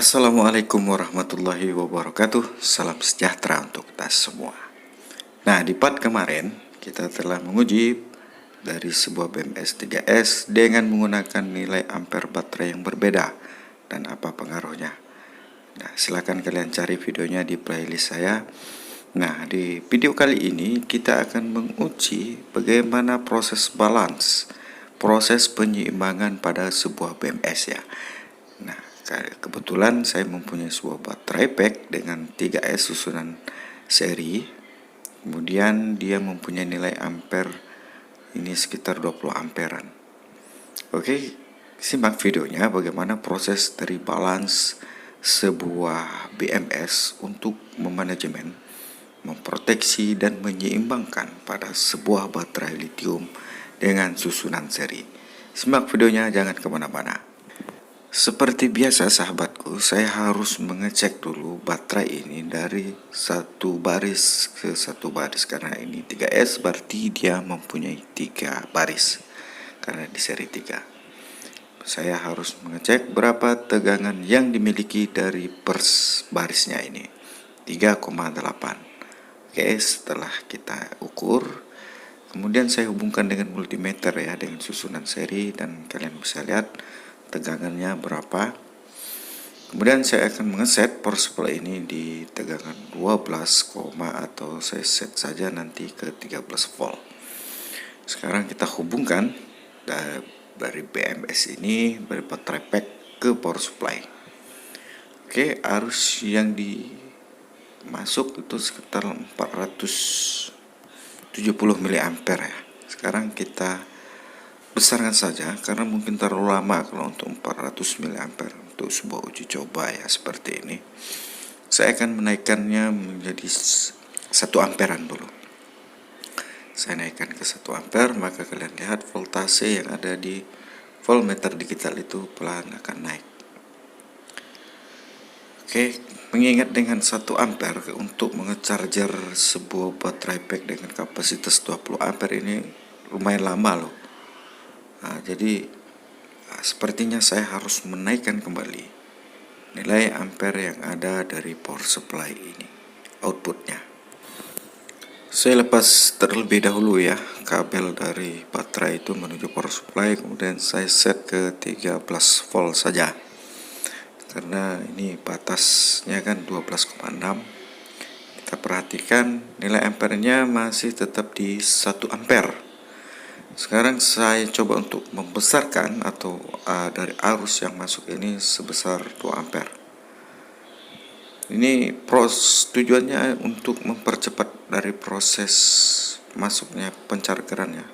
Assalamualaikum warahmatullahi wabarakatuh. Salam sejahtera untuk kita semua. Nah, di part kemarin kita telah menguji dari sebuah BMS 3S dengan menggunakan nilai ampere baterai yang berbeda dan apa pengaruhnya. Nah, silakan kalian cari videonya di playlist saya. Nah, di video kali ini kita akan menguji bagaimana proses balance, proses penyeimbangan pada sebuah BMS ya. Nah, kebetulan saya mempunyai sebuah baterai pack dengan 3S susunan seri. Kemudian dia mempunyai nilai ampere ini sekitar 20 amperan. Oke, simak videonya bagaimana proses dari balance sebuah BMS untuk memanajemen, memproteksi dan menyeimbangkan pada sebuah baterai lithium dengan susunan seri. Simak videonya, jangan kemana-mana. Seperti biasa sahabatku, saya harus mengecek dulu baterai ini dari satu baris ke satu baris. Karena ini 3S berarti dia mempunyai 3 baris, karena di seri 3. Saya harus mengecek berapa tegangan yang dimiliki dari per barisnya ini, 3,8. Oke, setelah kita ukur, kemudian saya hubungkan dengan multimeter ya, dengan susunan seri, dan kalian bisa lihat tegangannya berapa. Kemudian saya akan mengeset power supply ini di tegangan 12, atau saya set saja nanti ke 13 volt. Sekarang kita hubungkan dari BMS ini, dari baterai pack ke power supply. Oke, arus yang dimasuk itu sekitar 470 mA ya. Sekarang kita besarkan saja karena mungkin terlalu lama kalau untuk 400 mA untuk sebuah uji coba ya seperti ini. Saya akan menaikkannya menjadi 1 amperan dulu. Saya naikkan ke 1 ampere, maka kalian lihat voltase yang ada di voltmeter digital itu pelan akan naik. Oke, mengingat dengan 1 ampere untuk mengecharger sebuah baterai pack dengan kapasitas 20 ampere ini lumayan lama loh. Nah, jadi sepertinya saya harus menaikkan kembali nilai ampere yang ada dari power supply ini, outputnya. Saya lepas terlebih dahulu ya kabel dari baterai itu menuju power supply, kemudian saya set ke 13 volt saja. Karena ini batasnya kan 12,6. Kita perhatikan nilai ampernya masih tetap di 1 ampere. Sekarang saya coba untuk membesarkan atau dari arus yang masuk ini sebesar 2 ampere. Ini tujuannya untuk mempercepat dari proses masuknya penchargerannya.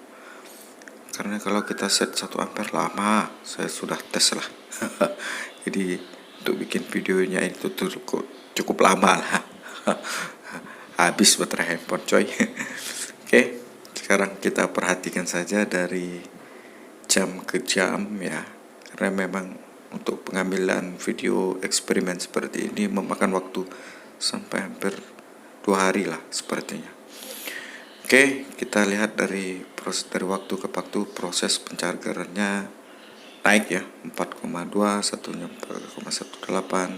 Karena kalau kita set 1 ampere lama, saya sudah tes lah. Jadi untuk bikin videonya itu cukup lama lah. Habis baterai handphone coy. Oke. Sekarang kita perhatikan saja dari jam ke jam ya, karena memang untuk pengambilan video eksperimen seperti ini memakan waktu sampai hampir 2 hari lah sepertinya. Oke, kita lihat dari waktu ke waktu proses penchargerannya naik ya, 4,2, satunya 4,18.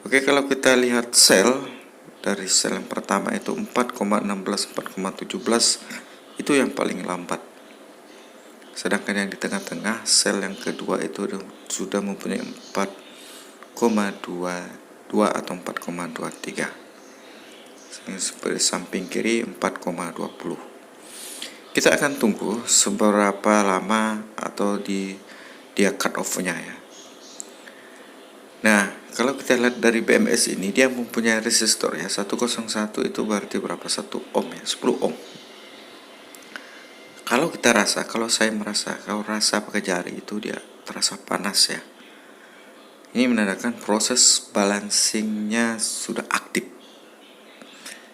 Oke, kalau kita lihat sel dari sel yang pertama itu 4,16, 4,17 itu yang paling lambat. Sedangkan yang di tengah-tengah sel yang kedua itu sudah mempunyai 4,22 atau 4,23. Seperti samping kiri 4,20. Kita akan tunggu seberapa lama atau dia cut off-nya ya. Nah, kalau kita lihat dari BMS ini, dia mempunyai resistor ya, 101 itu berarti berapa? 1 ohm ya, 10 ohm. Kalau saya merasa, kalau rasa pakai jari itu dia terasa panas ya. Ini menandakan proses balancingnya sudah aktif,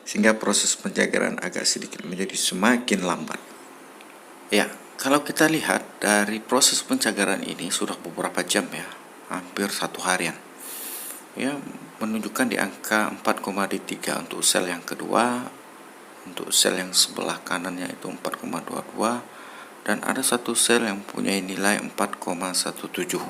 sehingga proses penjagaan agak sedikit menjadi semakin lambat. Ya, kalau kita lihat dari proses pencagaran ini sudah beberapa jam ya, hampir 1 harian. Ya, menunjukkan di angka 4,3 untuk sel yang kedua, untuk sel yang sebelah kanannya itu 4,22, dan ada satu sel yang punya nilai 4,17.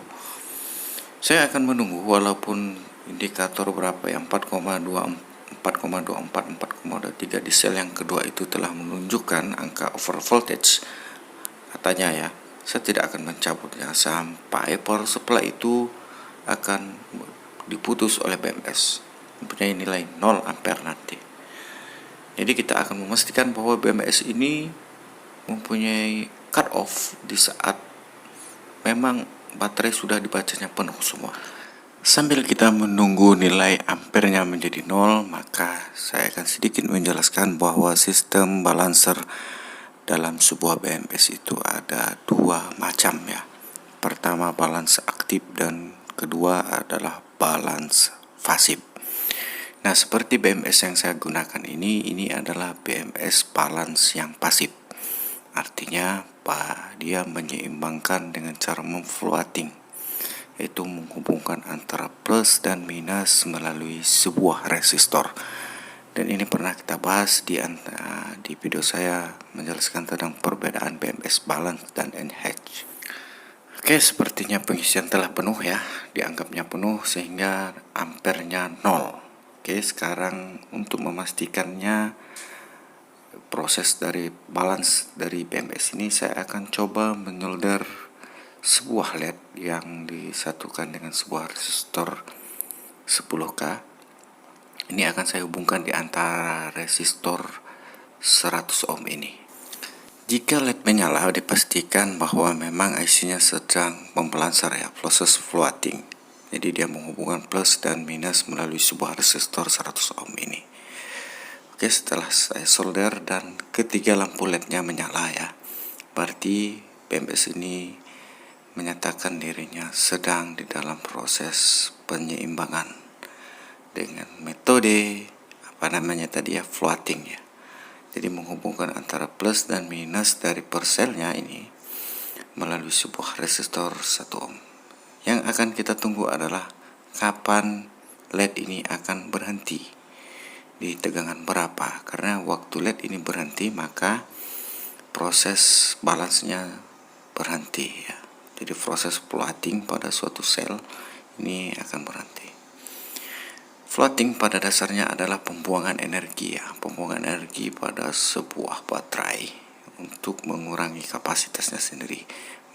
Saya akan menunggu walaupun indikator berapa ya 4,24, 4,23 di sel yang kedua itu telah menunjukkan angka over voltage katanya ya. Saya tidak akan mencabutnya sampai power supply itu akan diputus oleh BMS mempunyai nilai 0 ampere nanti. Jadi kita akan memastikan bahwa BMS ini mempunyai cut off di saat memang baterai sudah dibacanya penuh semua. Sambil kita menunggu nilai ampernya menjadi 0, maka saya akan sedikit menjelaskan bahwa sistem balancer dalam sebuah BMS itu ada dua macam ya. Pertama balance aktif dan kedua adalah balance pasif. Nah, seperti BMS yang saya gunakan ini adalah BMS balance yang pasif. Artinya dia menyeimbangkan dengan cara memfloating, yaitu menghubungkan antara plus dan minus melalui sebuah resistor. Dan ini pernah kita bahas di video saya menjelaskan tentang perbedaan BMS balance dan NH. Oke, sepertinya pengisian telah penuh ya, dianggapnya penuh sehingga ampernya 0. Oke, sekarang untuk memastikannya proses dari balance dari BMS ini, saya akan coba menyolder sebuah LED yang disatukan dengan sebuah resistor 10K. Ini akan saya hubungkan di antara resistor 100 ohm ini. Jika LED menyala, dipastikan bahwa memang IC-nya sedang membalancer ya, proses floating. Jadi dia menghubungkan plus dan minus melalui sebuah resistor 100 ohm ini. Oke, setelah saya solder dan ketiga lampu LED-nya menyala ya, berarti BMS ini menyatakan dirinya sedang di dalam proses penyeimbangan dengan metode floating ya. Jadi menghubungkan antara plus dan minus dari perselnya ini melalui sebuah resistor 1 ohm. Yang akan kita tunggu adalah kapan LED ini akan berhenti, di tegangan berapa. Karena waktu LED ini berhenti, maka proses balance-nya berhenti ya. Jadi proses floating pada suatu sel ini akan berhenti. Floating pada dasarnya adalah pembuangan energi ya, pembuangan energi pada sebuah baterai untuk mengurangi kapasitasnya sendiri.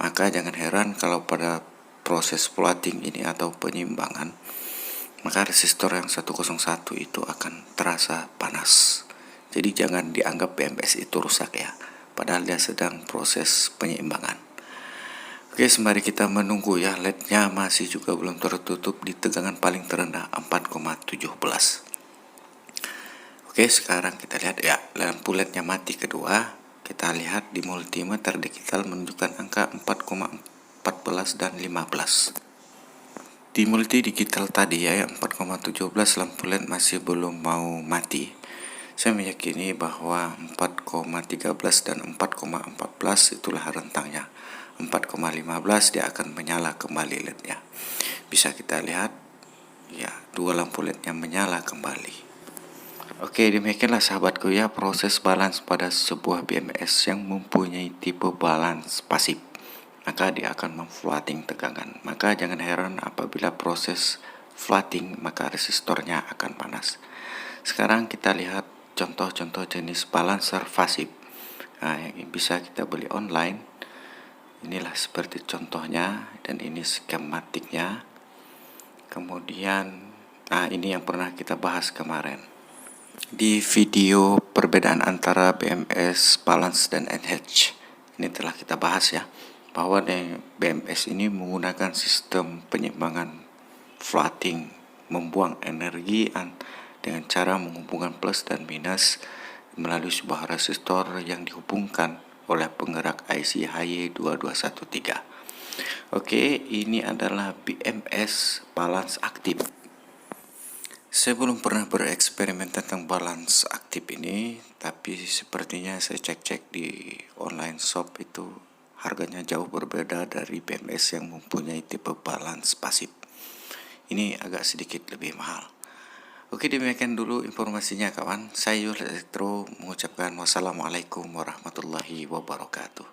Maka jangan heran kalau pada proses floating ini atau penyeimbangan, maka resistor yang 101 itu akan terasa panas. Jadi jangan dianggap BMS itu rusak ya, padahal dia sedang proses penyeimbangan. Oke, sembari kita menunggu ya, LED-nya masih juga belum tertutup di tegangan paling terendah 4,17. Oke, sekarang kita lihat ya, lampu LED-nya mati kedua. Kita lihat di multimeter digital menunjukkan angka 4,14 dan 15. Di multi digital tadi ya, 4,17 lampu LED masih belum mau mati. Saya meyakini bahwa 4,13 dan 4,14 itulah rentangnya. 4,15 dia akan menyala kembali LED-nya. Bisa kita lihat ya, dua lampu LED-nya menyala kembali. Oke, demikianlah sahabatku ya proses balance pada sebuah BMS yang mempunyai tipe balance pasif. Maka dia akan memfloating tegangan. Maka jangan heran apabila proses floating maka resistornya akan panas. Sekarang kita lihat contoh-contoh jenis balancer pasif. Nah, yang bisa kita beli online. Inilah seperti contohnya dan ini skematiknya. Kemudian, ini yang pernah kita bahas kemarin di video perbedaan antara BMS balance dan NH. Ini telah kita bahas ya, bahwa BMS ini menggunakan sistem penyeimbangan floating, membuang energi dengan cara menghubungkan plus dan minus melalui sebuah resistor yang dihubungkan oleh penggerak IC HY2213. Oke, ini adalah BMS balance aktif. Saya belum pernah bereksperimen tentang balance aktif ini, tapi sepertinya saya cek-cek di online shop itu harganya jauh berbeda dari BMS yang mempunyai tipe balance pasif. Ini agak sedikit lebih mahal. Oke, demikian dulu informasinya kawan. Saya Yul Elektro mengucapkan wassalamualaikum warahmatullahi wabarakatuh.